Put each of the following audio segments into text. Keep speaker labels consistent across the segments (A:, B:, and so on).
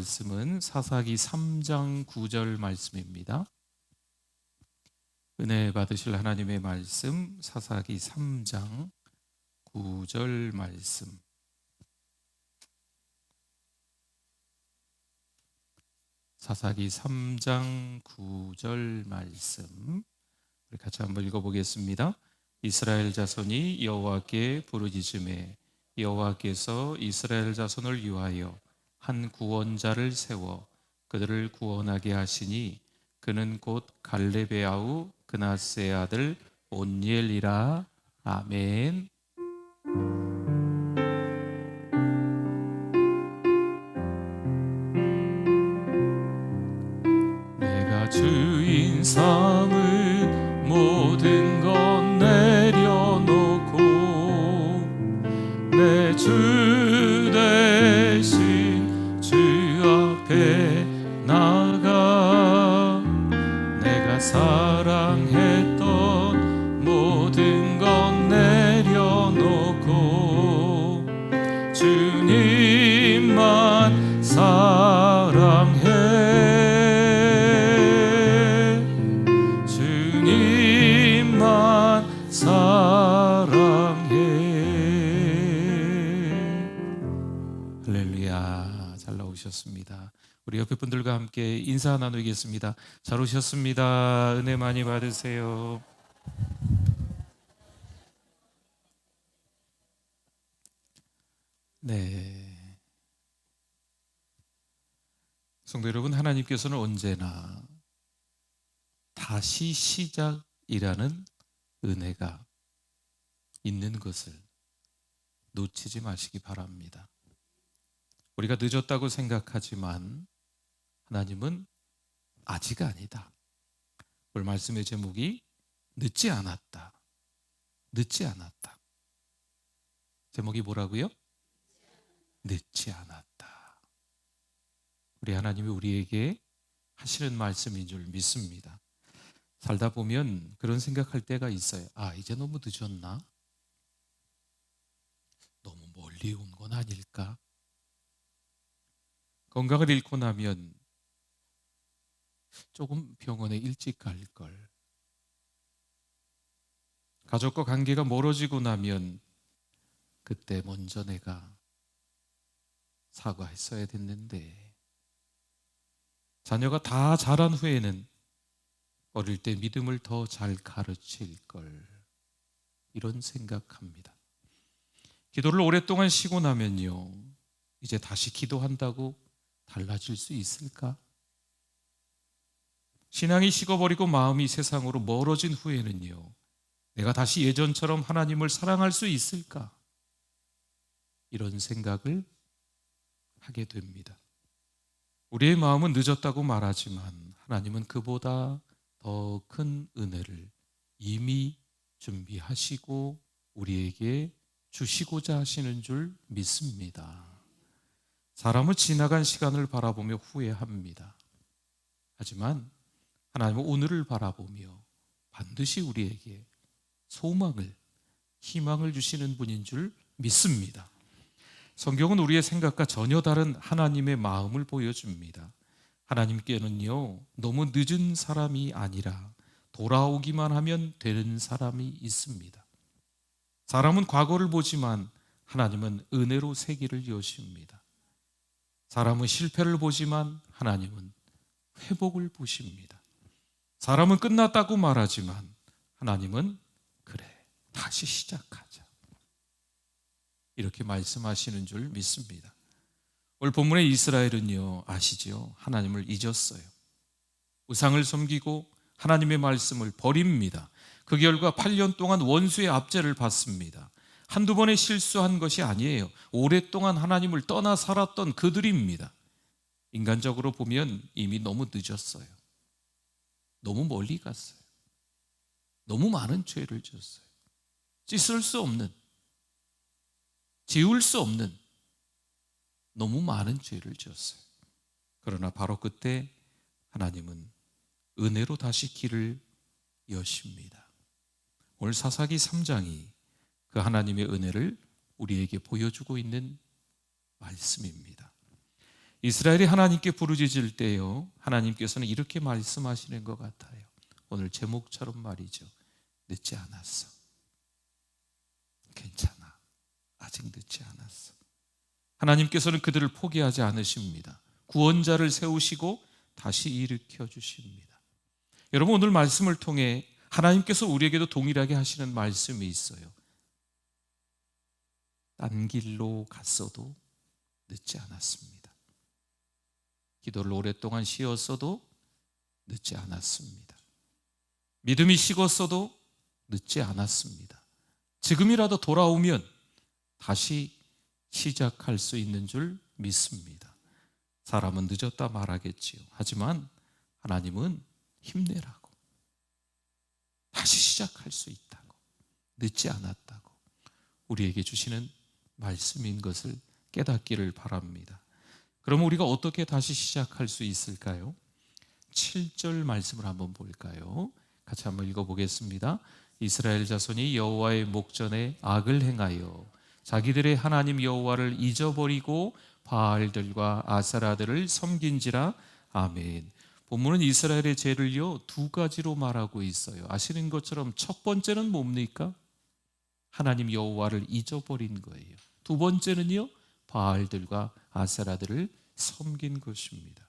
A: 말씀은 사사기 3장 9절 말씀입니다. 은혜 받으실 하나님의 말씀, 사사기 3장 9절 말씀. 사사기 3장 9절 말씀, 우리 같이 한번 읽어보겠습니다. 이스라엘 자손이 여호와께 부르짖음에 여호와께서 이스라엘 자손을 위하여 한 구원자를 세워 그들을 구원하게 하시니 그는 곧 갈렙의 아우 그나스의 아들 온니엘이라. 아멘. 내가 주인 삼을 모든 것 내려놓고 내 주 대신 주 앞에 나가 내가 사랑했던 모든 것 내려놓고 주님만 사랑해. 주님만 사랑해. 할렐루야. 잘 나오셨습니다. 우리 옆에 분들과 함께 인사 나누겠습니다. 잘 오셨습니다. 은혜 많이 받으세요. 네, 성도 여러분, 하나님께서는 언제나 다시 시작이라는 은혜가 있는 것을 놓치지 마시기 바랍니다. 우리가 늦었다고 생각하지만 하나님은 아직 아니다. 오늘 말씀의 제목이 늦지 않았다. 늦지 않았다. 제목이 뭐라고요? 늦지 않았다. 우리 하나님이 우리에게 하시는 말씀인 줄 믿습니다. 살다 보면 그런 생각할 때가 있어요. 이제 너무 늦었나? 너무 멀리 온 건 아닐까? 건강을 잃고 나면 조금 병원에 일찍 갈 걸. 가족과 관계가 멀어지고 나면 그때 먼저 내가 사과했어야 됐는데. 자녀가 다 자란 후에는 어릴 때 믿음을 더 잘 가르칠 걸. 이런 생각합니다. 기도를 오랫동안 쉬고 나면요, 이제 다시 기도한다고 달라질 수 있을까? 신앙이 식어버리고 마음이 세상으로 멀어진 후에는요, 내가 다시 예전처럼 하나님을 사랑할 수 있을까? 이런 생각을 하게 됩니다. 우리의 마음은 늦었다고 말하지만 하나님은 그보다 더 큰 은혜를 이미 준비하시고 우리에게 주시고자 하시는 줄 믿습니다. 사람은 지나간 시간을 바라보며 후회합니다. 하지만 하나님은 오늘을 바라보며 반드시 우리에게 소망을, 희망을 주시는 분인 줄 믿습니다. 성경은 우리의 생각과 전혀 다른 하나님의 마음을 보여줍니다. 하나님께는요, 너무 늦은 사람이 아니라 돌아오기만 하면 되는 사람이 있습니다. 사람은 과거를 보지만 하나님은 은혜로 세기를 여십니다. 사람은 실패를 보지만 하나님은 회복을 보십니다. 사람은 끝났다고 말하지만 하나님은 그래, 다시 시작하자, 이렇게 말씀하시는 줄 믿습니다. 오늘 본문의 이스라엘은요, 아시죠? 하나님을 잊었어요. 우상을 섬기고 하나님의 말씀을 버립니다. 그 결과 8년 동안 원수의 압제를 받습니다. 한두 번의 실수한 것이 아니에요. 오랫동안 하나님을 떠나 살았던 그들입니다. 인간적으로 보면 이미 너무 늦었어요. 너무 멀리 갔어요. 너무 많은 죄를 지었어요. 씻을 수 없는, 지울 수 없는 너무 많은 죄를 지었어요. 그러나 바로 그때 하나님은 은혜로 다시 길을 여십니다. 오늘 사사기 3장이 그 하나님의 은혜를 우리에게 보여주고 있는 말씀입니다. 이스라엘이 하나님께 부르짖을 때요, 하나님께서는 이렇게 말씀하시는 것 같아요. 오늘 제목처럼 말이죠. 늦지 않았어. 괜찮아. 아직 늦지 않았어. 하나님께서는 그들을 포기하지 않으십니다. 구원자를 세우시고 다시 일으켜 주십니다. 여러분, 오늘 말씀을 통해 하나님께서 우리에게도 동일하게 하시는 말씀이 있어요. 딴 길로 갔어도 늦지 않았습니다. 기도를 오랫동안 쉬었어도 늦지 않았습니다. 믿음이 식었어도 늦지 않았습니다. 지금이라도 돌아오면 다시 시작할 수 있는 줄 믿습니다. 사람은 늦었다 말하겠지요. 하지만 하나님은 힘내라고, 다시 시작할 수 있다고, 늦지 않았다고 우리에게 주시는 말씀인 것을 깨닫기를 바랍니다. 그럼 우리가 어떻게 다시 시작할 수 있을까요? 7절 말씀을 한번 볼까요? 같이 한번 읽어보겠습니다. 이스라엘 자손이 여호와의 목전에 악을 행하여 자기들의 하나님 여호와를 잊어버리고 바알들과 아세라들을 섬긴지라. 아멘. 본문은 이스라엘의 죄를요, 두 가지로 말하고 있어요. 아시는 것처럼 첫 번째는 뭡니까? 하나님 여호와를 잊어버린 거예요. 두 번째는요, 바알들과 아세라들을 섬긴 것입니다.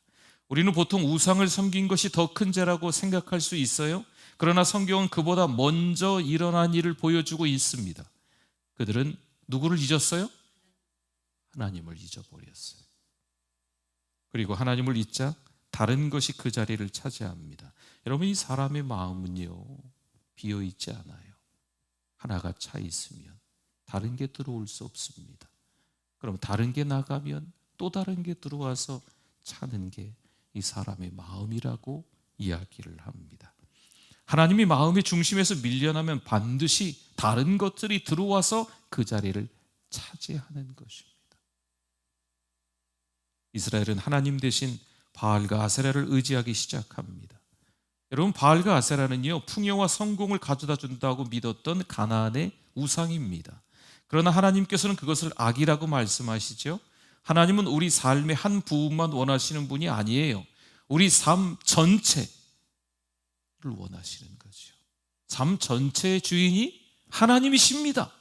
A: 우리는 보통 우상을 섬긴 것이 더 큰 죄라고 생각할 수 있어요. 그러나 성경은 그보다 먼저 일어난 일을 보여주고 있습니다. 그들은 누구를 잊었어요? 하나님을 잊어버렸어요. 그리고 하나님을 잊자 다른 것이 그 자리를 차지합니다. 여러분, 이 사람의 마음은요, 비어있지 않아요. 하나가 차 있으면 다른 게 들어올 수 없습니다. 그럼 다른 게 나가면 또 다른 게 들어와서 차는 게 이 사람의 마음이라고 이야기를 합니다. 하나님이 마음의 중심에서 밀려나면 반드시 다른 것들이 들어와서 그 자리를 차지하는 것입니다. 이스라엘은 하나님 대신 바알과 아세라를 의지하기 시작합니다. 여러분, 바알과 아세라는요, 풍요와 성공을 가져다 준다고 믿었던 가나안의 우상입니다. 그러나 하나님께서는 그것을 악이라고 말씀하시죠. 하나님은 우리 삶의 한 부분만 원하시는 분이 아니에요. 우리 삶 전체를 원하시는 거죠. 삶 전체의 주인이 하나님이십니다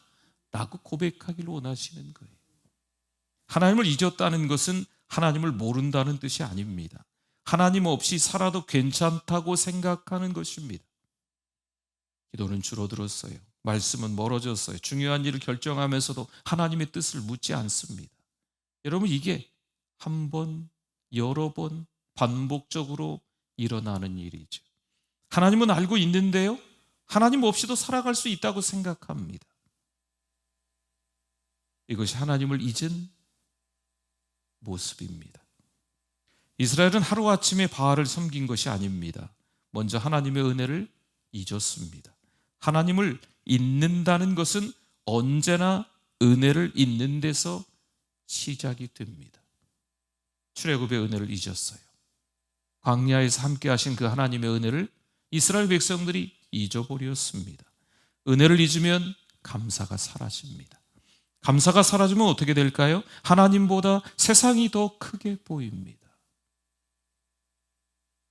A: 라고 고백하기를 원하시는 거예요. 하나님을 잊었다는 것은 하나님을 모른다는 뜻이 아닙니다. 하나님 없이 살아도 괜찮다고 생각하는 것입니다. 기도는 줄어들었어요. 말씀은 멀어졌어요. 중요한 일을 결정하면서도 하나님의 뜻을 묻지 않습니다. 여러분, 이게 한 번, 여러 번 반복적으로 일어나는 일이죠. 하나님은 알고 있는데요, 하나님 없이도 살아갈 수 있다고 생각합니다. 이것이 하나님을 잊은 모습입니다. 이스라엘은 하루아침에 바알을 섬긴 것이 아닙니다. 먼저 하나님의 은혜를 잊었습니다. 하나님을 잊는다는 것은 언제나 은혜를 잊는 데서 시작이 됩니다. 출애굽의 은혜를 잊었어요. 광야에서 함께 하신 그 하나님의 은혜를 이스라엘 백성들이 잊어버렸습니다. 은혜를 잊으면 감사가 사라집니다. 감사가 사라지면 어떻게 될까요? 하나님보다 세상이 더 크게 보입니다.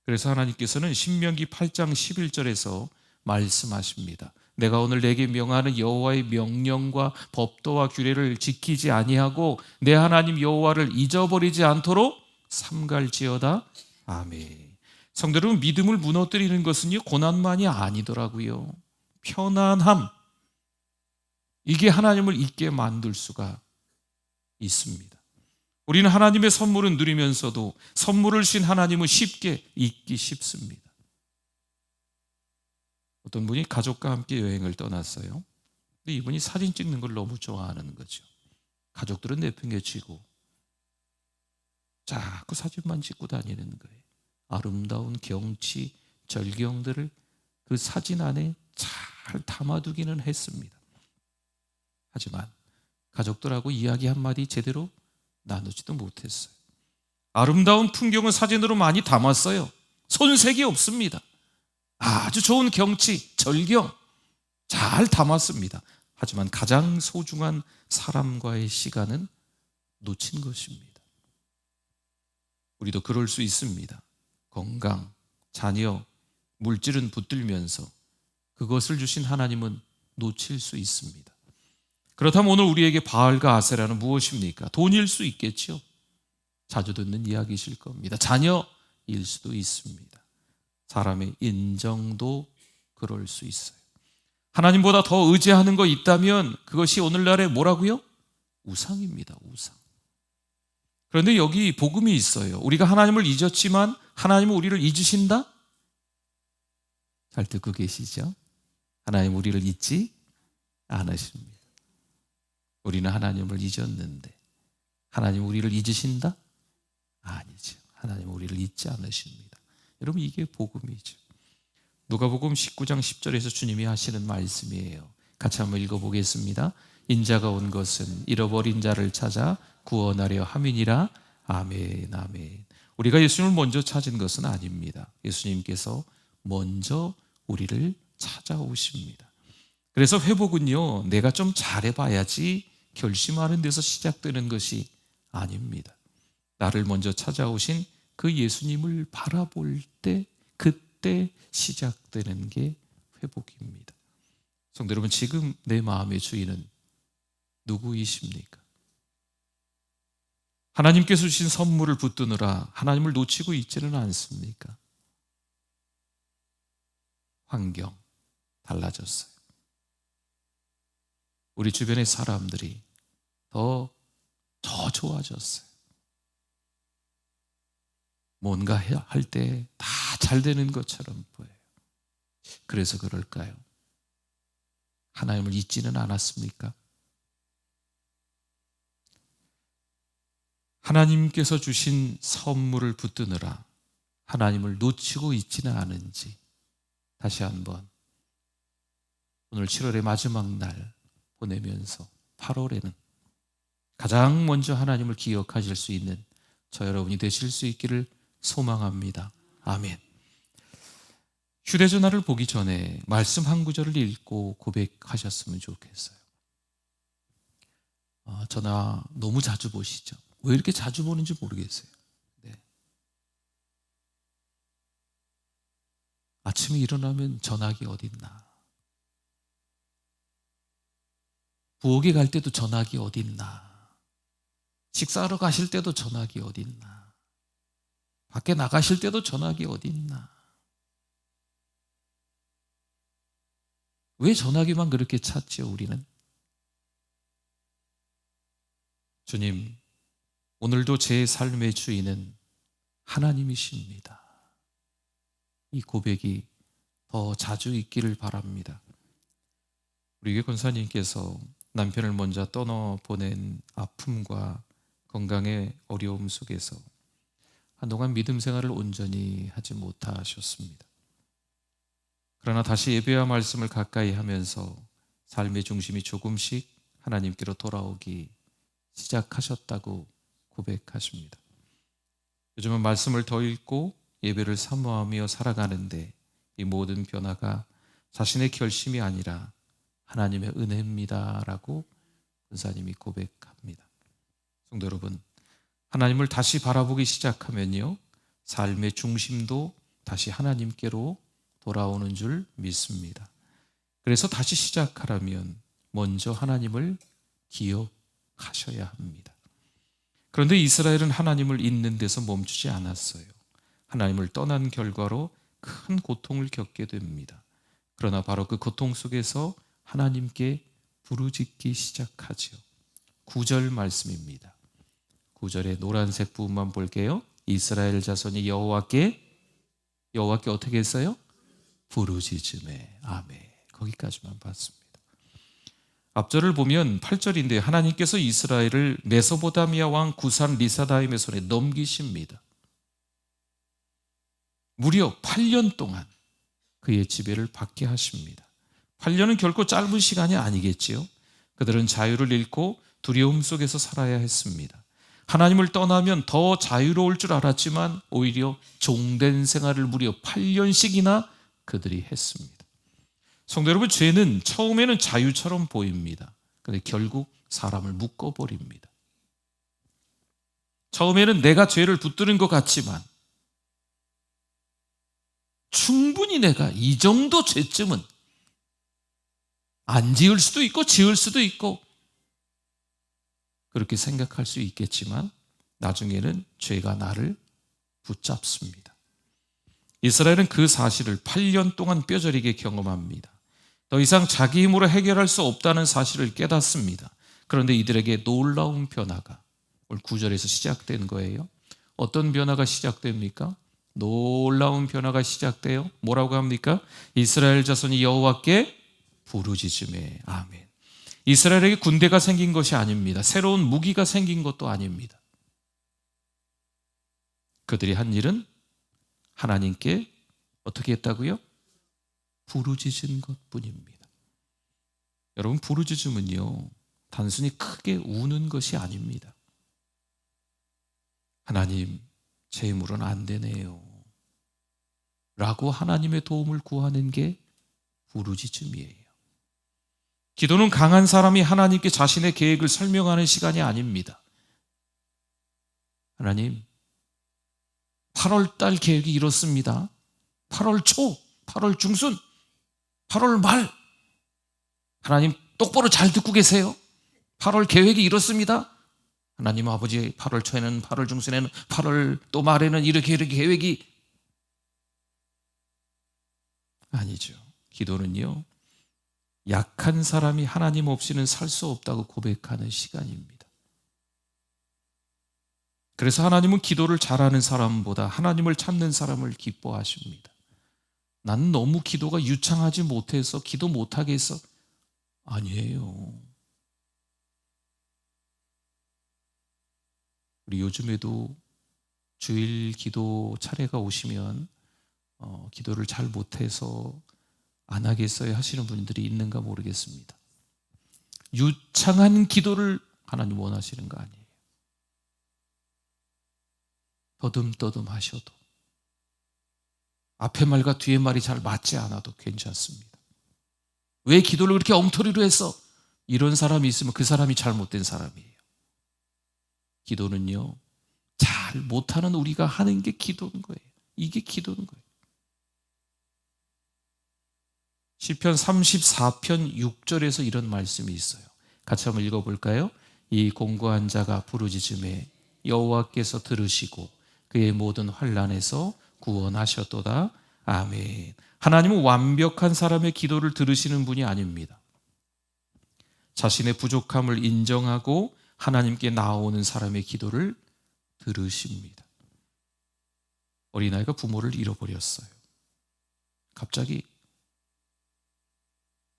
A: 그래서 하나님께서는 신명기 8장 11절에서 말씀하십니다. 내가 오늘 내게 명하는 여호와의 명령과 법도와 규례를 지키지 아니하고 내 하나님 여호와를 잊어버리지 않도록 삼갈지어다. 아멘. 성도 여러분, 믿음을 무너뜨리는 것은요, 고난만이 아니더라고요. 편안함, 이게 하나님을 잊게 만들 수가 있습니다. 우리는 하나님의 선물은 누리면서도 선물을 신 하나님은 쉽게 잊기 쉽습니다. 어떤 분이 가족과 함께 여행을 떠났어요. 근데 이분이 사진 찍는 걸 너무 좋아하는 거죠. 가족들은 내팽개치고 자꾸 사진만 찍고 다니는 거예요. 아름다운 경치, 절경들을 그 사진 안에 잘 담아두기는 했습니다. 하지만 가족들하고 이야기 한마디 제대로 나누지도 못했어요. 아름다운 풍경은 사진으로 많이 담았어요. 손색이 없습니다. 아주 좋은 경치, 절경 잘 담았습니다. 하지만 가장 소중한 사람과의 시간은 놓친 것입니다. 우리도 그럴 수 있습니다. 건강, 자녀, 물질은 붙들면서 그것을 주신 하나님은 놓칠 수 있습니다. 그렇다면 오늘 우리에게 바알과 아세라는 무엇입니까? 돈일 수 있겠죠. 자주 듣는 이야기이실 겁니다. 자녀일 수도 있습니다. 사람의 인정도 그럴 수 있어요. 하나님보다 더 의지하는 거 있다면 그것이 오늘날의 뭐라고요? 우상입니다. 우상. 그런데 여기 복음이 있어요. 우리가 하나님을 잊었지만 하나님은 우리를 잊으신다? 잘 듣고 계시죠? 하나님 우리를 잊지 않으십니다. 우리는 하나님을 잊었는데 하나님 우리를 잊으신다? 아니죠. 하나님 우리를 잊지 않으십니다. 여러분 이게 복음이죠. 누가복음 19장 10절에서 주님이 하시는 말씀이에요. 같이 한번 읽어보겠습니다. 인자가 온 것은 잃어버린 자를 찾아 구원하려 함이니라. 아멘, 아멘. 우리가 예수님을 먼저 찾은 것은 아닙니다. 예수님께서 먼저 우리를 찾아오십니다. 그래서 회복은요, 내가 좀 잘해봐야지 결심하는 데서 시작되는 것이 아닙니다. 나를 먼저 찾아오신 그 예수님을 바라볼 때, 그때 시작되는 게 회복입니다. 성도 여러분, 지금 내 마음의 주인은 누구이십니까? 하나님께서 주신 선물을 붙드느라 하나님을 놓치고 있지는 않습니까? 환경 달라졌어요. 우리 주변의 사람들이 더 좋아졌어요. 뭔가 할 때 다 잘 되는 것처럼 보여요. 그래서 그럴까요? 하나님을 잊지는 않았습니까? 하나님께서 주신 선물을 붙드느라 하나님을 놓치고 있지는 않은지 다시 한번 오늘 7월의 마지막 날 보내면서 8월에는 가장 먼저 하나님을 기억하실 수 있는 저 여러분이 되실 수 있기를 소망합니다. 아멘. 휴대전화를 보기 전에 말씀 한 구절을 읽고 고백하셨으면 좋겠어요. 전화 너무 자주 보시죠? 왜 이렇게 자주 보는지 모르겠어요. 네. 아침에 일어나면 전화기 어딨나? 부엌에 갈 때도 전화기 어딨나? 식사하러 가실 때도 전화기 어딨나? 밖에 나가실 때도 전화기 어딨나? 왜 전화기만 그렇게 찾죠, 우리는? 주님, 오늘도 제 삶의 주인은 하나님이십니다. 이 고백이 더 자주 있기를 바랍니다. 우리 교회 권사님께서 남편을 먼저 떠나보낸 아픔과 건강의 어려움 속에서 한동안 믿음 생활을 온전히 하지 못하셨습니다. 그러나 다시 예배와 말씀을 가까이 하면서 삶의 중심이 조금씩 하나님께로 돌아오기 시작하셨다고 고백하십니다. 요즘은 말씀을 더 읽고 예배를 사모하며 살아가는데 이 모든 변화가 자신의 결심이 아니라 하나님의 은혜입니다라고 권사님이 고백합니다. 성도 여러분, 하나님을 다시 바라보기 시작하면요, 삶의 중심도 다시 하나님께로 돌아오는 줄 믿습니다. 그래서 다시 시작하려면 먼저 하나님을 기억하셔야 합니다. 그런데 이스라엘은 하나님을 잊는 데서 멈추지 않았어요. 하나님을 떠난 결과로 큰 고통을 겪게 됩니다. 그러나 바로 그 고통 속에서 하나님께 부르짖기 시작하죠. 9절 말씀입니다. 9절의 노란색 부분만 볼게요. 이스라엘 자손이 여호와께 어떻게 했어요? 부르짖음에. 아멘. 거기까지만 봤습니다. 앞절을 보면 8절인데 하나님께서 이스라엘을 메소포타미아 왕 구산 리사다임의 손에 넘기십니다. 무려 8년 동안 그의 지배를 받게 하십니다. 8년은 결코 짧은 시간이 아니겠지요. 그들은 자유를 잃고 두려움 속에서 살아야 했습니다. 하나님을 떠나면 더 자유로울 줄 알았지만 오히려 종된 생활을 무려 8년씩이나 그들이 했습니다. 성도 여러분, 죄는 처음에는 자유처럼 보입니다. 그런데 결국 사람을 묶어버립니다. 처음에는 내가 죄를 붙드는 것 같지만 충분히 내가 이 정도 죄쯤은 안 지을 수도 있고 지을 수도 있고 그렇게 생각할 수 있겠지만 나중에는 죄가 나를 붙잡습니다. 이스라엘은 그 사실을 8년 동안 뼈저리게 경험합니다. 더 이상 자기 힘으로 해결할 수 없다는 사실을 깨닫습니다. 그런데 이들에게 놀라운 변화가 오늘 9절에서 시작된 거예요. 어떤 변화가 시작됩니까? 놀라운 변화가 시작돼요. 뭐라고 합니까? 이스라엘 자손이 여호와께 부르짖으매. 아멘. 이스라엘에게 군대가 생긴 것이 아닙니다. 새로운 무기가 생긴 것도 아닙니다. 그들이 한 일은 하나님께 어떻게 했다고요? 부르짖은 것뿐입니다. 여러분, 부르짖음은요 단순히 크게 우는 것이 아닙니다. 하나님, 제 힘으로는 안 되네요 라고 하나님의 도움을 구하는 게 부르짖음이에요. 기도는 강한 사람이 하나님께 자신의 계획을 설명하는 시간이 아닙니다. 하나님, 8월 달 계획이 이렇습니다. 8월 초, 8월 중순, 8월 말. 하나님 똑바로 잘 듣고 계세요. 8월 계획이 이렇습니다. 하나님 아버지, 8월 초에는, 8월 중순에는, 8월 또 말에는 이렇게 계획이 아니죠. 기도는요 약한 사람이 하나님 없이는 살 수 없다고 고백하는 시간입니다. 그래서 하나님은 기도를 잘하는 사람보다 하나님을 찾는 사람을 기뻐하십니다. 나는 너무 기도가 유창하지 못해서 기도 못하게 해서 아니에요. 우리 요즘에도 주일 기도 차례가 오시면 기도를 잘 못해서 안 하겠어요 하시는 분들이 있는가 모르겠습니다. 유창한 기도를 하나님 원하시는 거 아니에요. 더듬더듬 하셔도 앞에 말과 뒤에 말이 잘 맞지 않아도 괜찮습니다. 왜 기도를 그렇게 엉터리로 했어? 이런 사람이 있으면 그 사람이 잘못된 사람이에요. 기도는요 잘 못하는 우리가 하는 게 기도인 거예요. 이게 기도인 거예요. 시편 34편 6절에서 이런 말씀이 있어요. 같이 한번 읽어볼까요? 이 공고한 자가 부르짖음에 여호와께서 들으시고 그의 모든 환난에서 구원하셨도다. 아멘. 하나님은 완벽한 사람의 기도를 들으시는 분이 아닙니다. 자신의 부족함을 인정하고 하나님께 나오는 사람의 기도를 들으십니다. 어린아이가 부모를 잃어버렸어요. 갑자기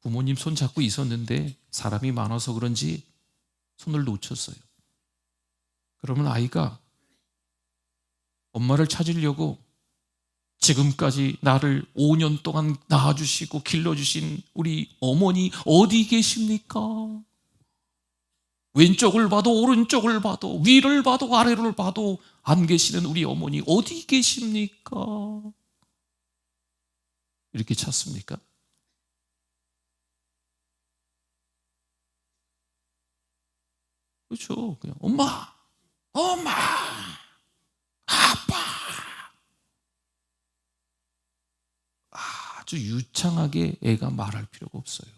A: 부모님 손 잡고 있었는데 사람이 많아서 그런지 손을 놓쳤어요. 그러면 아이가 엄마를 찾으려고 지금까지 나를 5년 동안 낳아주시고 길러주신 우리 어머니 어디 계십니까? 왼쪽을 봐도 오른쪽을 봐도 위를 봐도 아래를 봐도 안 계시는 우리 어머니 어디 계십니까? 이렇게 찾습니까? 그렇죠. 그냥 엄마, 엄마, 아빠. 아주 유창하게 애가 말할 필요가 없어요.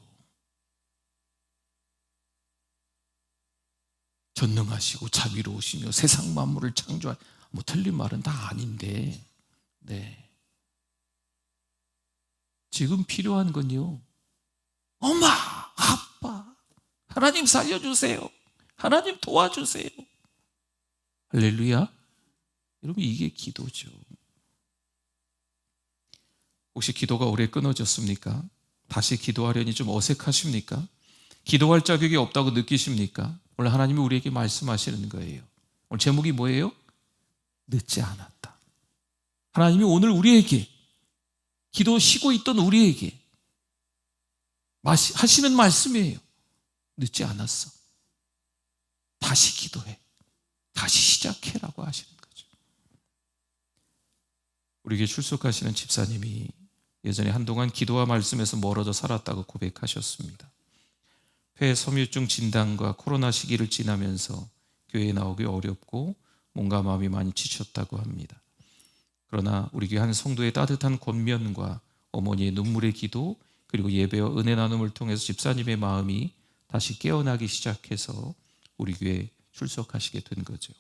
A: 전능하시고 자비로우시며 세상 만물을 창조할 뭐 틀린 말은 다 아닌데, 네. 지금 필요한 건요. 엄마, 아빠, 하나님 살려주세요. 하나님 도와주세요. 할렐루야. 여러분 이게 기도죠. 혹시 기도가 오래 끊어졌습니까? 다시 기도하려니 좀 어색하십니까? 기도할 자격이 없다고 느끼십니까? 오늘 하나님이 우리에게 말씀하시는 거예요. 오늘 제목이 뭐예요? 늦지 않았다. 하나님이 오늘 우리에게 기도 쉬고 있던 우리에게 하시는 말씀이에요. 늦지 않았어. 다시 기도해. 다시 시작해라고 하시는 거죠. 우리에게 출석하시는 집사님이 예전에 한동안 기도와 말씀에서 멀어져 살았다고 고백하셨습니다. 폐 섬유증 진단과 코로나 시기를 지나면서 교회에 나오기 어렵고 몸과 마음이 많이 지쳤다고 합니다. 그러나 우리 교회 한 성도의 따뜻한 권면과 어머니의 눈물의 기도, 그리고 예배와 은혜 나눔을 통해서 집사님의 마음이 다시 깨어나기 시작해서 우리 교회에 출석하시게 된 거죠.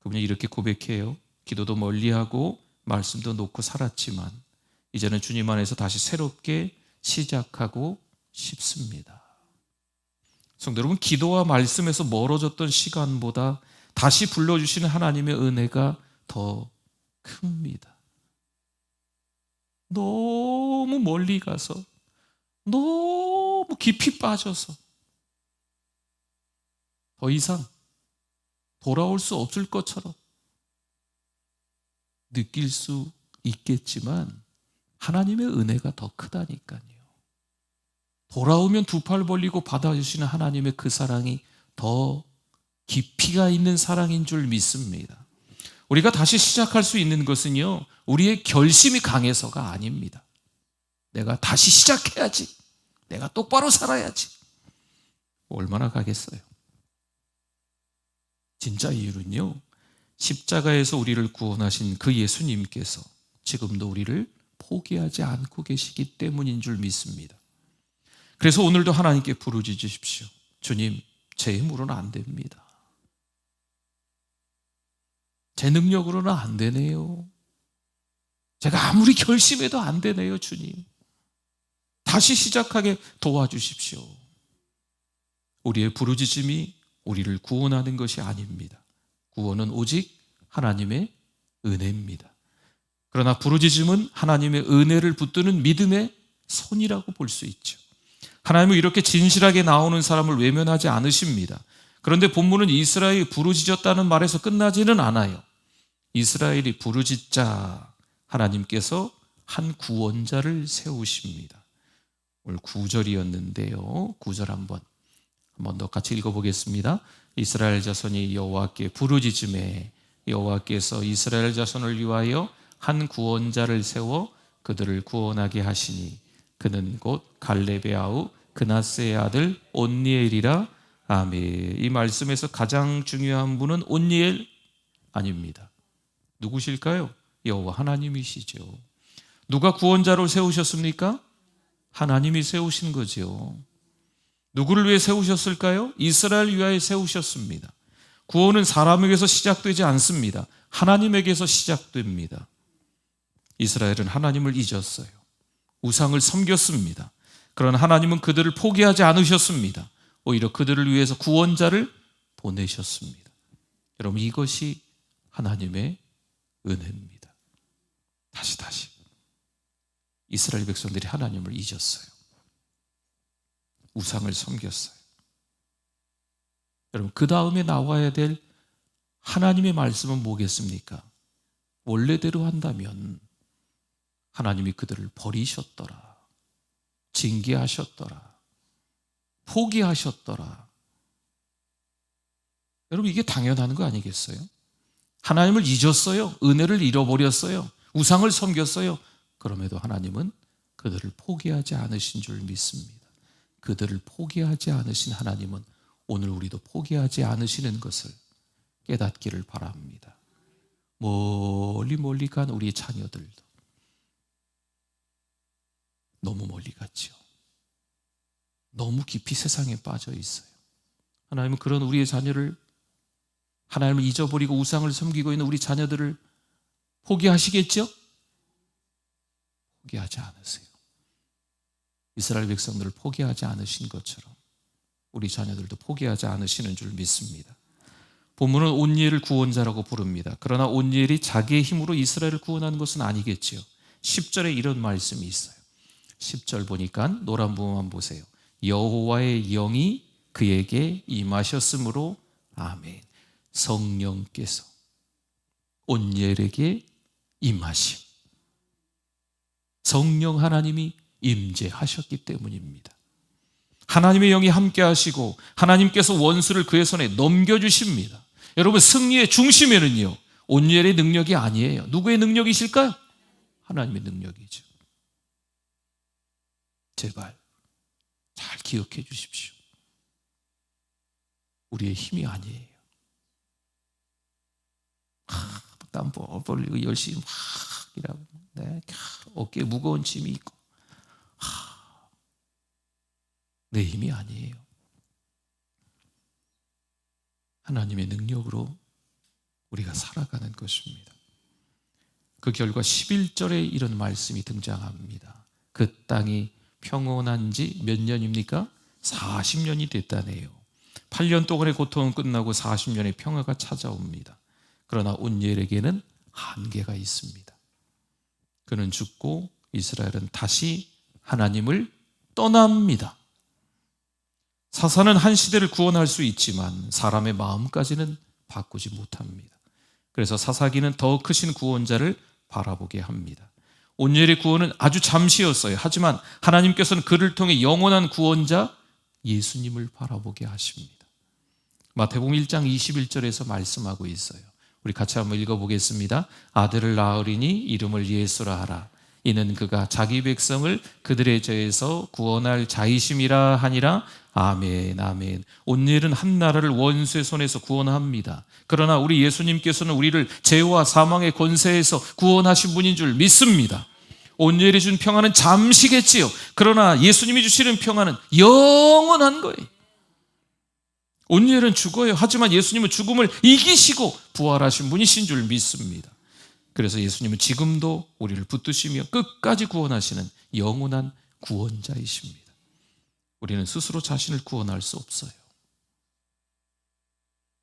A: 그분이 이렇게 고백해요. 기도도 멀리하고 말씀도 놓고 살았지만 이제는 주님 안에서 다시 새롭게 시작하고 싶습니다. 성도 여러분, 기도와 말씀에서 멀어졌던 시간보다 다시 불러주시는 하나님의 은혜가 더 큽니다. 너무 멀리 가서, 너무 깊이 빠져서 더 이상 돌아올 수 없을 것처럼 느낄 수 있겠지만 하나님의 은혜가 더 크다니까요. 돌아오면 두 팔 벌리고 받아주시는 하나님의 그 사랑이 더 깊이가 있는 사랑인 줄 믿습니다. 우리가 다시 시작할 수 있는 것은요, 우리의 결심이 강해서가 아닙니다. 내가 다시 시작해야지, 내가 똑바로 살아야지. 얼마나 가겠어요? 진짜 이유는요, 십자가에서 우리를 구원하신 그 예수님께서 지금도 우리를 포기하지 않고 계시기 때문인 줄 믿습니다. 그래서 오늘도 하나님께 부르짖으십시오. 주님, 제 힘으로는 안 됩니다. 제 능력으로는 안 되네요. 제가 아무리 결심해도 안 되네요, 주님. 다시 시작하게 도와주십시오. 우리의 부르짖음이 우리를 구원하는 것이 아닙니다. 구원은 오직 하나님의 은혜입니다. 그러나 부르짖음은 하나님의 은혜를 붙드는 믿음의 손이라고 볼 수 있죠. 하나님은 이렇게 진실하게 나오는 사람을 외면하지 않으십니다. 그런데 본문은 이스라엘이 부르짖었다는 말에서 끝나지는 않아요. 이스라엘이 부르짖자 하나님께서 한 구원자를 세우십니다. 오늘 9절이었는데요. 9절 한번 더 같이 읽어보겠습니다. 이스라엘 자손이 여호와께 부르짖음에 여호와께서 이스라엘 자손을 위하여 한 구원자를 세워 그들을 구원하게 하시니 그는 곧 갈렙의 아우 그나스의 아들 온니엘이라. 아멘. 이 말씀에서 가장 중요한 분은 온니엘 아닙니다. 누구실까요? 여호와 하나님이시죠. 누가 구원자로 세우셨습니까? 하나님이 세우신 거죠. 누구를 위해 세우셨을까요? 이스라엘 위하여 세우셨습니다. 구원은 사람에게서 시작되지 않습니다. 하나님에게서 시작됩니다. 이스라엘은 하나님을 잊었어요. 우상을 섬겼습니다. 그러나 하나님은 그들을 포기하지 않으셨습니다. 오히려 그들을 위해서 구원자를 보내셨습니다. 여러분, 이것이 하나님의 은혜입니다. 다시 이스라엘 백성들이 하나님을 잊었어요. 우상을 섬겼어요. 여러분, 그 다음에 나와야 될 하나님의 말씀은 뭐겠습니까? 원래대로 한다면 하나님이 그들을 버리셨더라, 징계하셨더라, 포기하셨더라. 여러분, 이게 당연한 거 아니겠어요? 하나님을 잊었어요. 은혜를 잃어버렸어요. 우상을 섬겼어요. 그럼에도 하나님은 그들을 포기하지 않으신 줄 믿습니다. 그들을 포기하지 않으신 하나님은 오늘 우리도 포기하지 않으시는 것을 깨닫기를 바랍니다. 멀리 간 우리 자녀들도 너무 멀리 갔죠. 너무 깊이 세상에 빠져 있어요. 하나님은 그런 우리의 자녀를, 하나님을 잊어버리고 우상을 섬기고 있는 우리 자녀들을 포기하시겠죠? 포기하지 않으세요. 이스라엘 백성들을 포기하지 않으신 것처럼 우리 자녀들도 포기하지 않으시는 줄 믿습니다. 본문은 온니엘을 구원자라고 부릅니다. 그러나 온니엘이 자기의 힘으로 이스라엘을 구원하는 것은 아니겠지요. 10절에 이런 말씀이 있어요. 10절 보니까 노란 부분만 보세요. 여호와의 영이 그에게 임하셨으므로. 아멘. 성령께서 온니엘에게 임하심. 성령 하나님이 임재하셨기 때문입니다. 하나님의 영이 함께 하시고 하나님께서 원수를 그의 손에 넘겨주십니다. 여러분, 승리의 중심에는요, 온니엘의 능력이 아니에요. 누구의 능력이실까요? 하나님의 능력이죠. 제발 잘 기억해 주십시오. 우리의 힘이 아니에요. 땀 뻘뻘 흘리고 열심히 막 일하고, 네, 어깨에 무거운 짐이 있고, 내 힘이 아니에요. 하나님의 능력으로 우리가 살아가는 것입니다. 그 결과 11절에 이런 말씀이 등장합니다. 그 땅이 평온한 지 몇 년입니까? 40년이 됐다네요. 8년 동안의 고통은 끝나고 40년의 평화가 찾아옵니다. 그러나 온니엘에게는 한계가 있습니다. 그는 죽고 이스라엘은 다시 하나님을 떠납니다. 사사는 한 시대를 구원할 수 있지만 사람의 마음까지는 바꾸지 못합니다. 그래서 사사기는 더 크신 구원자를 바라보게 합니다. 온니엘의 구원은 아주 잠시였어요. 하지만 하나님께서는 그를 통해 영원한 구원자 예수님을 바라보게 하십니다. 마태복음 1장 21절에서 말씀하고 있어요. 우리 같이 한번 읽어보겠습니다. 아들을 낳으리니 이름을 예수라 하라. 이는 그가 자기 백성을 그들의 죄에서 구원할 자이심이라 하니라. 아멘, 아멘. 온니엘은 한 나라를 원수의 손에서 구원합니다. 그러나 우리 예수님께서는 우리를 죄와 사망의 권세에서 구원하신 분인 줄 믿습니다. 온니엘이 준 평안은 잠시겠지요. 그러나 예수님이 주시는 평안은 영원한 거예요. 온니엘은 죽어요. 하지만 예수님은 죽음을 이기시고 부활하신 분이신 줄 믿습니다. 그래서 예수님은 지금도 우리를 붙드시며 끝까지 구원하시는 영원한 구원자이십니다. 우리는 스스로 자신을 구원할 수 없어요.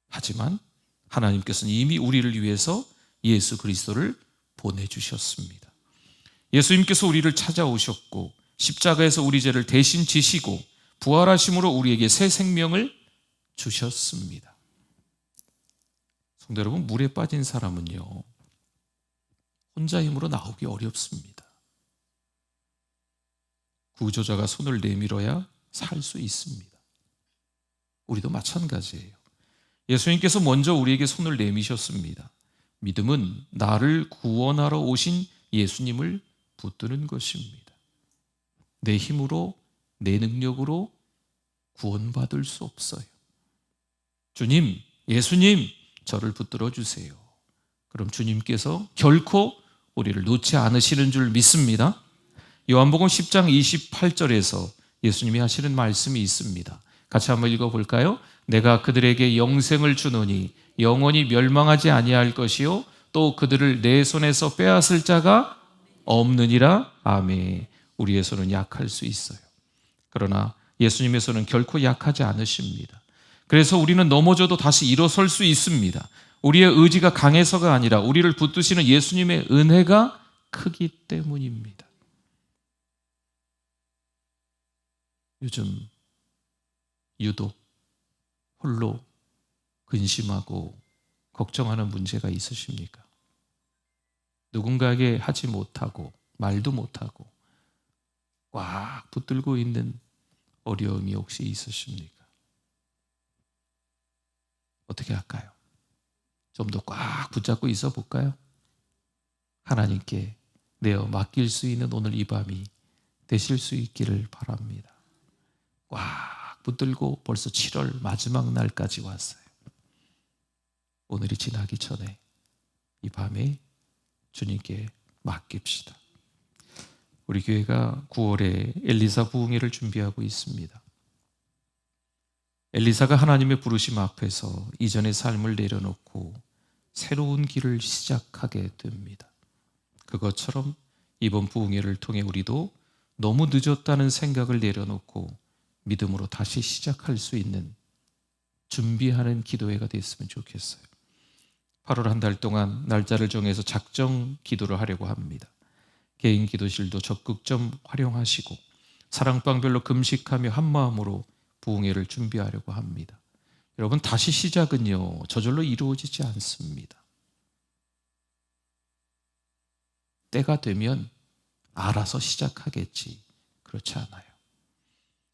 A: 하지만 하나님께서는 이미 우리를 위해서 예수 그리스도를 보내주셨습니다. 예수님께서 우리를 찾아오셨고 십자가에서 우리 죄를 대신 지시고 부활하심으로 우리에게 새 생명을 주셨습니다. 성도 여러분, 물에 빠진 사람은요, 혼자 힘으로 나오기 어렵습니다. 구조자가 손을 내밀어야 살 수 있습니다. 우리도 마찬가지예요. 예수님께서 먼저 우리에게 손을 내미셨습니다. 믿음은 나를 구원하러 오신 예수님을 붙드는 것입니다. 내 힘으로, 내 능력으로 구원받을 수 없어요. 주님, 예수님, 저를 붙들어 주세요. 그럼 주님께서 결코 우리를 놓지 않으시는 줄 믿습니다. 요한복음 10장 28절에서 예수님이 하시는 말씀이 있습니다. 같이 한번 읽어볼까요? 내가 그들에게 영생을 주노니 영원히 멸망하지 아니할 것이요 또 그들을 내 손에서 빼앗을 자가 없느니라. 아멘. 우리의 손은 약할 수 있어요. 그러나 예수님의 손은 결코 약하지 않으십니다. 그래서 우리는 넘어져도 다시 일어설 수 있습니다. 우리의 의지가 강해서가 아니라 우리를 붙드시는 예수님의 은혜가 크기 때문입니다. 요즘 유독 홀로 근심하고 걱정하는 문제가 있으십니까? 누군가에게 하지 못하고 말도 못하고 꽉 붙들고 있는 어려움이 혹시 있으십니까? 어떻게 할까요? 좀 더 꽉 붙잡고 있어 볼까요? 하나님께 내어 맡길 수 있는 오늘 이 밤이 되실 수 있기를 바랍니다. 꽉 붙들고 벌써 7월 마지막 날까지 왔어요. 오늘이 지나기 전에 이 밤에 주님께 맡깁시다. 우리 교회가 9월에 엘리사 부흥회를 준비하고 있습니다. 엘리사가 하나님의 부르심 앞에서 이전의 삶을 내려놓고 새로운 길을 시작하게 됩니다. 그것처럼 이번 부흥회를 통해 우리도 너무 늦었다는 생각을 내려놓고 믿음으로 다시 시작할 수 있는 준비하는 기도회가 됐으면 좋겠어요. 8월 한 달 동안 날짜를 정해서 작정 기도를 하려고 합니다. 개인 기도실도 적극 좀 활용하시고 사랑방별로 금식하며 한마음으로 부흥회를 준비하려고 합니다. 여러분, 다시 시작은요 저절로 이루어지지 않습니다. 때가 되면 알아서 시작하겠지, 그렇지 않아요.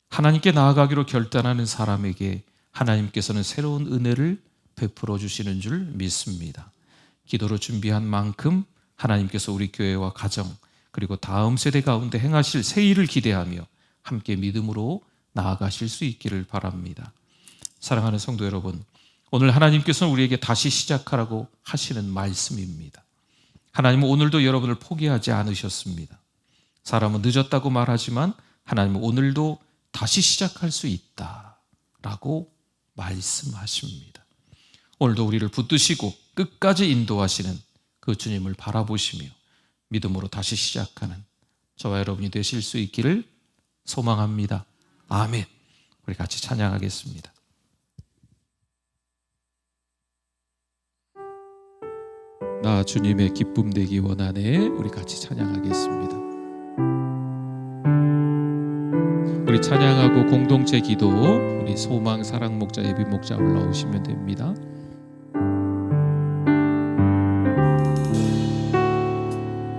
A: 하나님께 나아가기로 결단하는 사람에게 하나님께서는 새로운 은혜를 베풀어 주시는 줄 믿습니다. 기도로 준비한 만큼 하나님께서 우리 교회와 가정 그리고 다음 세대 가운데 행하실 새 일을 기대하며 함께 믿음으로 나아가실 수 있기를 바랍니다. 사랑하는 성도 여러분, 오늘 하나님께서는 우리에게 다시 시작하라고 하시는 말씀입니다. 하나님은 오늘도 여러분을 포기하지 않으셨습니다. 사람은 늦었다고 말하지만 하나님은 오늘도 다시 시작할 수 있다라고 말씀하십니다. 오늘도 우리를 붙드시고 끝까지 인도하시는 그 주님을 바라보시며 믿음으로 다시 시작하는 저와 여러분이 되실 수 있기를 소망합니다. 아멘. 우리 같이 찬양하겠습니다. 나 주님의 기쁨 되기 원하네. 우리 같이 찬양하겠습니다. 우리 찬양하고 공동체 기도, 우리 소망 사랑 목자 예비 목자 올라오시면 됩니다.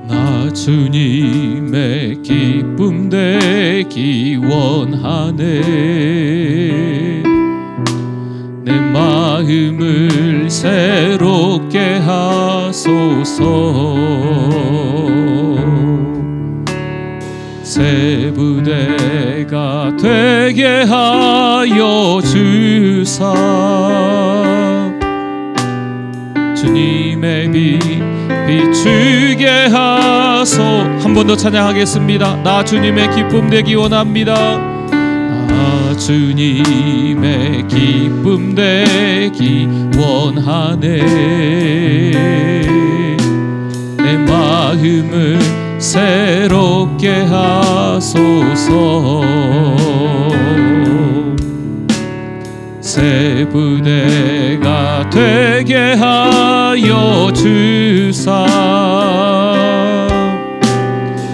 A: 나 주님의 기쁨 되기 원하네. 내 마음을 새롭게 하소서. 새 부대가 되게 하여 주사. 주님의 빛 비추게 하소. 한 번 더 찬양하겠습니다. 나 주님의 기쁨 되기 원합니다. 나 주님의 기쁨 되기 원하네. 내 마음을 새롭게 하소서. 새 부대가 되게 하여 주사.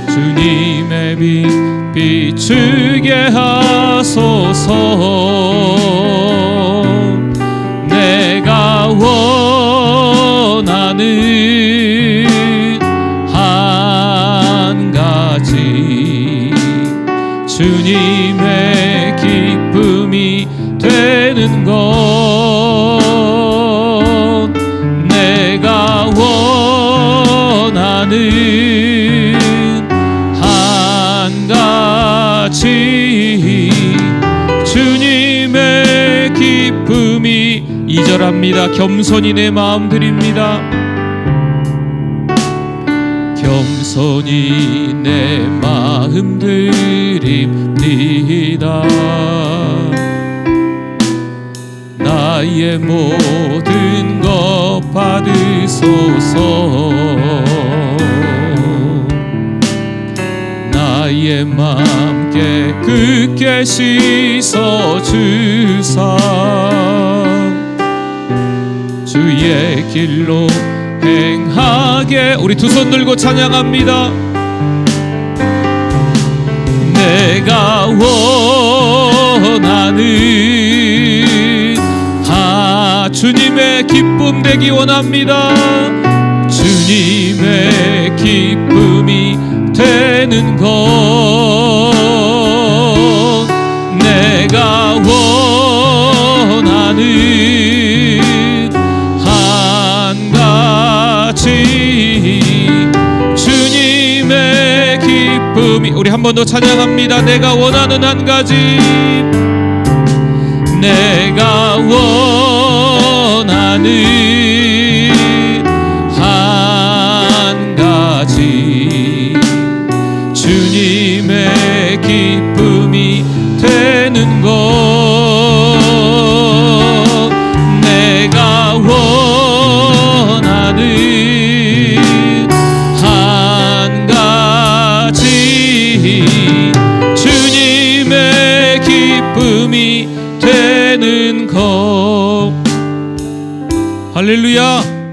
A: 주님의 빛 비추게 하소서. 내가 원하는 한 가지, 주님의 기쁨이 되는 것. 내가 원하는 한 가지, 주님의 기쁨이. 2절 합니다. 겸손히 내 마음 드립니다. 겸손히 내 마음 드립니다. 나의 모든 것 받으소서. 나의 맘 깨끗게 씻어 주사. 주의 길로 행하게. 우리 두 손 들고 찬양합니다. 내가 원하는 주님의 기쁨 되기 원합니다. 주님의 기쁨이 되는 것. 내가 원하는 한 가지, 주님의 기쁨이. 우리 한 번 더 찬양합니다. 내가 원하는 한 가지. 내가 원하는 한 가지, 주님의 기쁨이 되는 것. 내가 원하는 한 가지, 주님의 기쁨이 되는 것. 할렐루야.